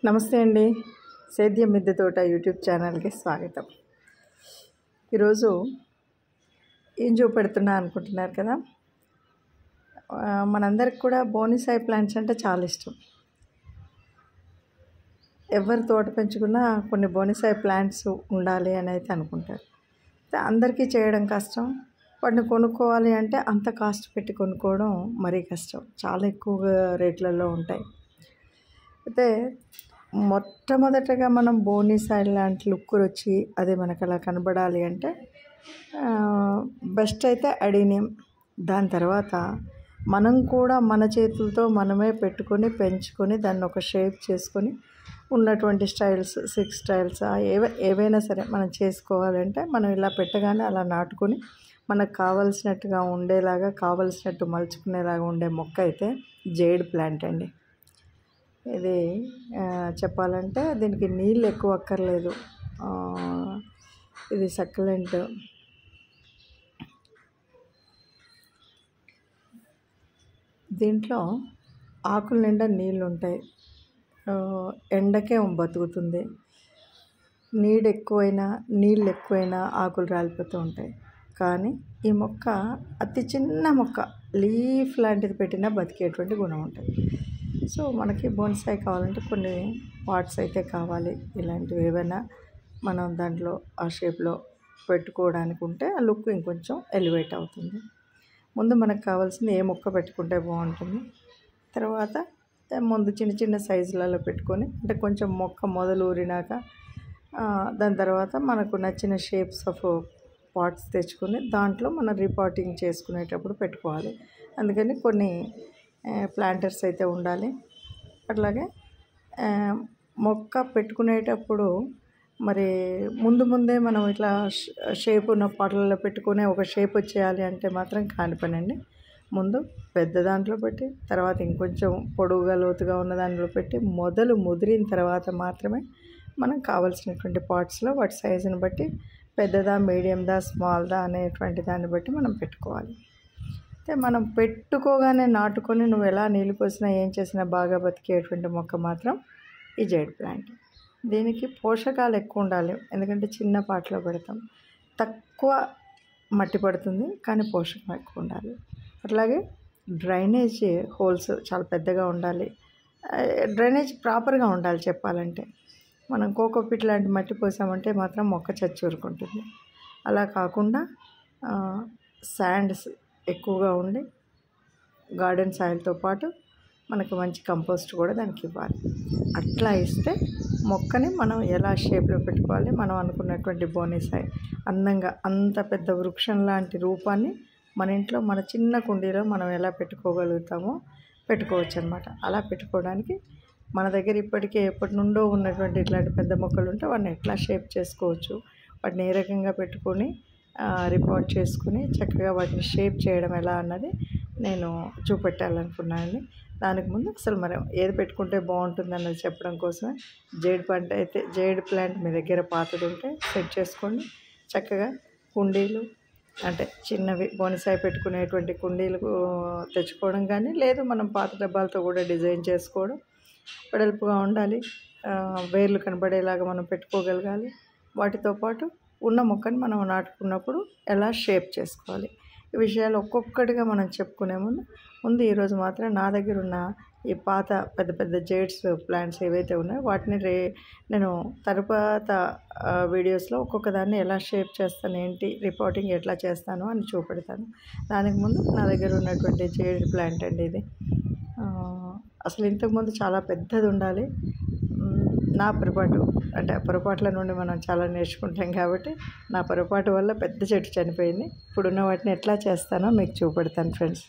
నమస్తే అండి. సేద్యం మిద్దె తోట యూట్యూబ్ ఛానల్కి స్వాగతం. ఈరోజు ఏం చూపెడుతున్నా అనుకుంటున్నారు కదా. మనందరికి కూడా బోనిసాయి ప్లాంట్స్ అంటే చాలా ఇష్టం. ఎవరు తోట పెంచుకున్నా కొన్ని బోనిసాయి ప్లాంట్స్ ఉండాలి అని అయితే అనుకుంటారు. అందరికీ చేయడం కష్టం. వాటిని కొనుక్కోవాలి అంటే అంత కాస్ట్ పెట్టి కొనుక్కోవడం మరీ కష్టం. చాలా ఎక్కువగా రేట్లలో ఉంటాయి. అయితే మొట్టమొదటగా మనం బోనిసాయి లాంటి లుక్ వచ్చి అది మనకు అలా కనబడాలి అంటే బెస్ట్ అయితే అడీనియం. దాని తర్వాత మనం కూడా మన చేతులతో మనమే పెట్టుకొని పెంచుకొని దాన్ని ఒక షేప్ చేసుకొని ఉన్నటువంటి స్టైల్స్ 6 స్టైల్స్ ఏవైనా సరే మనం చేసుకోవాలంటే మనం ఇలా పెట్టగానే అలా నాటుకొని మనకు కావలసినట్టుగా ఉండేలాగా కావలసినట్టు మలుచుకునేలాగా ఉండే మొక్క అయితే జేడ్ ప్లాంట్ అండి. ఇది చెప్పాలంటే దీనికి నీళ్ళు ఎక్కువ అక్కర్లేదు. ఇది సక్యులెంట్. దీంట్లో ఆకుల నిండా నీళ్ళు ఉంటాయి. ఎండకే బతుకుతుంది. నీళ్ళు ఎక్కువైనా ఆకులు రాలిపోతూ ఉంటాయి. కానీ ఈ మొక్క అతి చిన్న మొక్క, లీఫ్ లాంటిది పెట్టినా బతికేటువంటి గుణం ఉంటుంది. సో మనకి బోన్సాయి కావాలంటే కొన్ని పార్ట్స్ అయితే కావాలి. ఇలాంటివి ఏవైనా మనం దాంట్లో ఆ షేప్లో పెట్టుకోవడానికి ఉంటే ఆ లుక్ ఇంకొంచెం ఎలివేట్ అవుతుంది. ముందు మనకు కావాల్సింది ఏ మొక్క పెట్టుకుంటే బాగుంటుంది. తర్వాత ముందు చిన్న చిన్న సైజులలో పెట్టుకొని అంటే కొంచెం మొక్క మొదలు ఊరినాక దాని తర్వాత మనకు నచ్చిన షేప్స్ ఆఫ్ పాట్స్ తెచ్చుకొని దాంట్లో మనం రీపాటింగ్ చేసుకునేటప్పుడు పెట్టుకోవాలి. అందుకని కొన్ని ప్లాంటర్స్ అయితే ఉండాలి. అట్లాగే మొక్క పెట్టుకునేటప్పుడు మరి ముందే మనం ఇట్లా షేప్ ఉన్న పాటలలో పెట్టుకునే ఒక షేప్ వచ్చేయాలి అంటే మాత్రం కాని పని అండి. ముందు పెద్ద దాంట్లో పెట్టి తర్వాత ఇంకొంచెం పొడవుగా లోతుగా ఉన్న దాంట్లో పెట్టి మొదలు ముదిరిన తర్వాత మాత్రమే మనం కావాల్సినటువంటి పార్ట్స్లో వాటి సైజుని బట్టి పెద్దదా, మీడియందా, స్మాల్దా అనేటువంటి దాన్ని బట్టి మనం పెట్టుకోవాలి. అయితే మనం పెట్టుకోగానే నాటుకొని నువ్వు ఎలా నీళ్ళు పోసినా ఏం చేసినా బాగా బతికేటువంటి మొక్క మాత్రం ఈ జేడ్ ప్లాంట్. దీనికి పోషకాలు ఎక్కువ ఉండాలి. ఎందుకంటే చిన్న పాటలో పెడతాం, తక్కువ మట్టి పడుతుంది కానీ పోషకం ఎక్కువ ఉండాలి. అట్లాగే డ్రైనేజ్ హోల్స్ చాలా పెద్దగా ఉండాలి. డ్రైనేజ్ ప్రాపర్గా ఉండాలి. చెప్పాలంటే మనం కోకోపిట్ లాంటి మట్టి పోసామంటే మాత్రం మొక్క చచ్చూరుకుంటుంది. అలా కాకుండా శాండ్స్ ఎక్కువగా ఉండి గార్డెన్ సాయిల్తో పాటు మనకు మంచి కంపోస్ట్ కూడా దానికి ఇవ్వాలి. అట్లా ఇస్తే మొక్కని మనం ఎలా షేప్లో పెట్టుకోవాలి, మనం అనుకున్నటువంటి బోనిసాయి అందంగా అంత పెద్ద వృక్షం లాంటి రూపాన్ని మన ఇంట్లో మన చిన్న కుండీలో మనం ఎలా పెట్టుకోగలుగుతామో పెట్టుకోవచ్చు అన్నమాట. అలా పెట్టుకోవడానికి మన దగ్గర ఇప్పటికే ఎప్పటి నుండో ఉన్నటువంటి ఇట్లాంటి పెద్ద మొక్కలు ఉంటే వాటిని ఎట్లా షేప్ చేసుకోవచ్చు, వాటిని ఏ రకంగా పెట్టుకొని రిపోర్ట్ చేసుకుని చక్కగా వాటిని షేప్ చేయడం ఎలా అన్నది నేను చూపెట్టాలనుకున్నాను. దానికి ముందు అసలు మనం ఏది పెట్టుకుంటే బాగుంటుంది అన్నది చెప్పడం కోసమే జేడ్ ప్లాంట్ మీ దగ్గర పాతది ఉంటే సెట్ చేసుకోండి. చక్కగా కుండీలు అంటే చిన్నవి బోనిసాయి పెట్టుకునేటువంటి కుండీలు తెచ్చుకోవడం కానీ, లేదు మనం పాత డబ్బాలతో కూడా డిజైన్ చేసుకోవడం. వెడల్పుగా ఉండాలి, వేర్లు కనబడేలాగా మనం పెట్టుకోగలగాలి. వాటితో పాటు ఉన్న మొక్కని మనం నాటుకున్నప్పుడు ఎలా షేప్ చేసుకోవాలి, ఈ విషయాలు ఒక్కొక్కటిగా మనం చెప్పుకునే ముందు ఈరోజు మాత్రం నా దగ్గర ఉన్న ఈ పాత పెద్ద జేడ్స్ ప్లాంట్స్ ఏవైతే ఉన్నాయో వాటిని నేను తర్వాత వీడియోస్లో ఒక్కొక్క దాన్ని ఎలా షేప్ చేస్తాను, ఏంటి రిపోర్టింగ్ ఎట్లా చేస్తాను అని చూపెడతాను. దానికి ముందు నా దగ్గర ఉన్నటువంటి జేడ్ ప్లాంట్ అండి ఇది. అసలు ఇంతకుముందు చాలా పెద్దది ఉండాలి. నా పొరపాట్ల నుండి మనం చాలా నేర్చుకుంటాం కాబట్టి నా పొరపాటు వల్ల పెద్ద చెట్టు చనిపోయింది. ఇప్పుడున్న వాటిని ఎట్లా చేస్తానో మీకు చూపెడతాను ఫ్రెండ్స్.